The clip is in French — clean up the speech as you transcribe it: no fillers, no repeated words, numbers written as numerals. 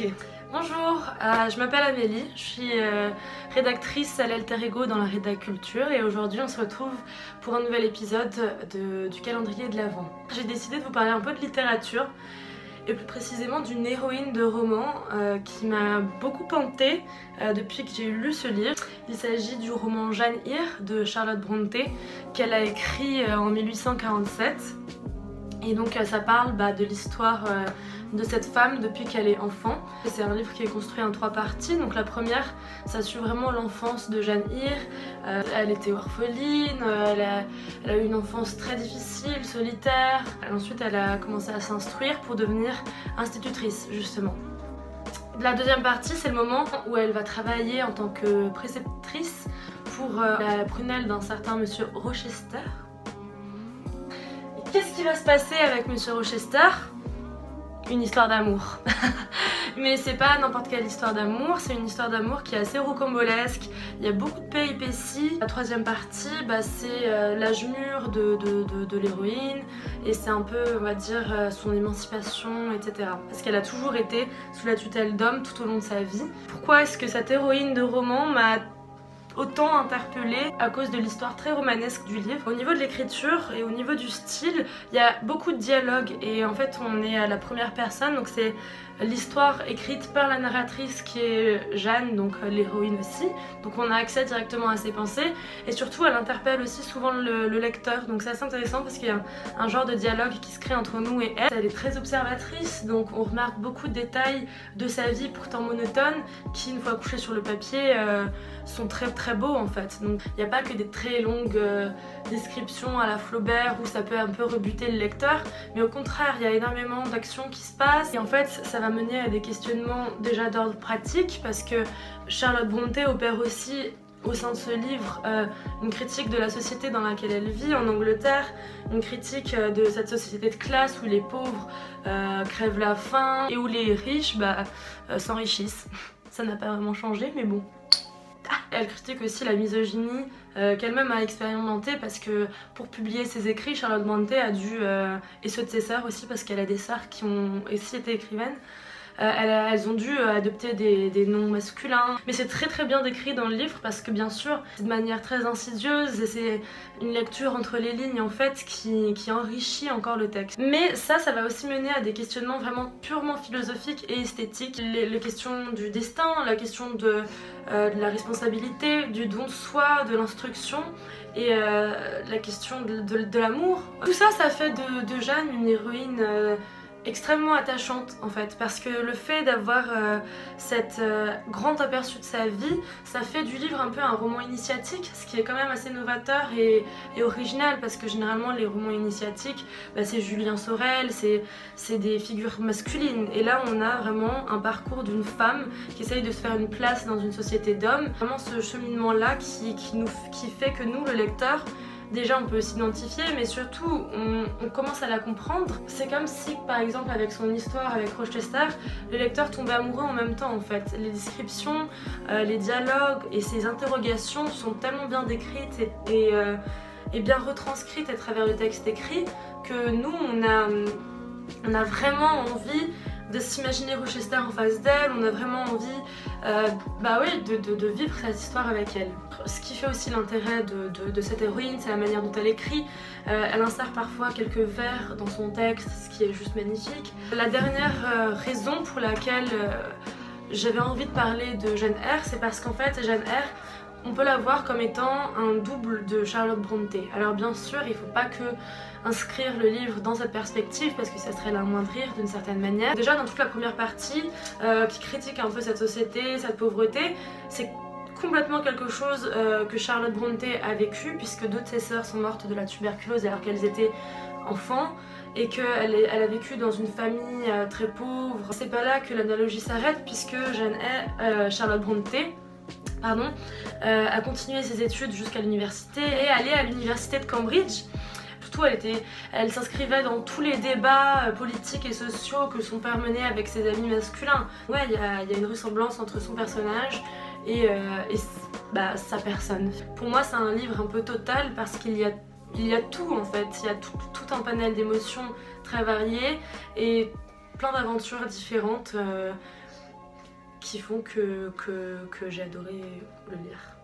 Ok. Bonjour, je m'appelle Amélie, je suis rédactrice à l'Alter Ego dans la Rédaculture et aujourd'hui on se retrouve pour un nouvel épisode du calendrier de l'Avent. J'ai décidé de vous parler un peu de littérature et plus précisément d'une héroïne de roman qui m'a beaucoup hantée depuis que j'ai lu ce livre. Il s'agit du roman Jane Eyre de Charlotte Brontë qu'elle a écrit en 1847 et donc ça parle de l'histoire de cette femme depuis qu'elle est enfant. C'est un livre qui est construit en 3 parties. Donc la première, ça suit vraiment l'enfance de Jane Eyre. Elle était orpheline, elle a eu une enfance très difficile, solitaire. Ensuite, elle a commencé à s'instruire pour devenir institutrice, justement. La deuxième partie, c'est le moment où elle va travailler en tant que préceptrice pour la prunelle d'un certain monsieur Rochester. Qu'est-ce qui va se passer avec monsieur Rochester ? Une histoire d'amour. Mais c'est pas n'importe quelle histoire d'amour, c'est une histoire d'amour qui est assez rocambolesque. Il y a beaucoup de péripéties. La troisième partie, c'est l'âge mûr de l'héroïne et c'est un peu, on va dire, son émancipation, etc. Parce qu'elle a toujours été sous la tutelle d'hommes tout au long de sa vie. Pourquoi est-ce que cette héroïne de roman m'a autant interpellée? À cause de l'histoire très romanesque du livre. Au niveau de l'écriture et au niveau du style, il y a beaucoup de dialogues et en fait on est à la première personne, donc c'est l'histoire écrite par la narratrice qui est Jeanne, donc l'héroïne aussi. Donc on a accès directement à ses pensées et surtout elle interpelle aussi souvent le lecteur. Donc c'est assez intéressant parce qu'il y a un genre de dialogue qui se crée entre nous et elle. Elle est très observatrice, donc on remarque beaucoup de détails de sa vie pourtant monotone qui, une fois couchés sur le papier, sont très beaux en fait. Donc il n'y a pas que des très longues descriptions à la Flaubert où ça peut un peu rebuter le lecteur, mais au contraire il y a énormément d'actions qui se passent et en fait ça va mener à des questionnements déjà d'ordre pratique parce que Charlotte Brontë opère aussi au sein de ce livre une critique de la société dans laquelle elle vit en Angleterre, une critique de cette société de classe où les pauvres crèvent la faim et où les riches s'enrichissent. Ça n'a pas vraiment changé mais bon. Elle critique aussi la misogynie qu'elle-même a expérimentée parce que pour publier ses écrits, Charlotte Brontë a dû, et ceux de ses sœurs aussi parce qu'elle a des sœurs qui ont aussi été écrivaines, elles ont dû adopter des noms masculins. Mais c'est très bien décrit dans le livre parce que bien sûr c'est de manière très insidieuse et c'est une lecture entre les lignes en fait qui enrichit encore le texte. Mais ça va aussi mener à des questionnements vraiment purement philosophiques et esthétiques. Les questions du destin, la question de la responsabilité, du don de soi, de l'instruction et la question de l'amour. Tout ça fait de Jeanne une héroïne extrêmement attachante en fait, parce que le fait d'avoir cette grand aperçu de sa vie, ça fait du livre un peu un roman initiatique, ce qui est quand même assez novateur et original parce que généralement les romans initiatiques c'est Julien Sorel, c'est des figures masculines et là on a vraiment un parcours d'une femme qui essaye de se faire une place dans une société d'hommes, vraiment ce cheminement là qui fait que nous le lecteur, déjà on peut s'identifier mais surtout on commence à la comprendre. C'est comme si par exemple avec son histoire avec Rochester, le lecteur tombait amoureux en même temps en fait. Les descriptions, les dialogues et ses interrogations sont tellement bien décrites et bien retranscrites à travers le texte écrit que nous on a vraiment envie de s'imaginer Rochester en face d'elle, on a vraiment envie de vivre cette histoire avec elle. Ce qui fait aussi l'intérêt de cette héroïne, c'est la manière dont elle écrit. Elle insère parfois quelques vers dans son texte, ce qui est juste magnifique. La dernière raison pour laquelle j'avais envie de parler de Jane Eyre, c'est parce qu'en fait Jane Eyre, on peut la voir comme étant un double de Charlotte Brontë. Alors bien sûr, il ne faut pas que inscrire le livre dans cette perspective parce que ça serait l'amoindrir d'une certaine manière. Déjà dans toute la première partie qui critique un peu cette société, cette pauvreté, c'est complètement quelque chose que Charlotte Brontë a vécu puisque 2 de ses sœurs sont mortes de la tuberculose alors qu'elles étaient enfants et qu'elle a vécu dans une famille très pauvre. C'est pas là que l'analogie s'arrête puisque Charlotte Brontë a continué ses études jusqu'à l'université et allée à l'université de Cambridge. Surtout elle s'inscrivait dans tous les débats politiques et sociaux que son père menait avec ses amis masculins. Ouais, il y a une ressemblance entre son personnage et sa personne. Pour moi c'est un livre un peu total parce qu'il y a tout en fait, il y a tout un panel d'émotions très variées et plein d'aventures différentes qui font que j'ai adoré le lire.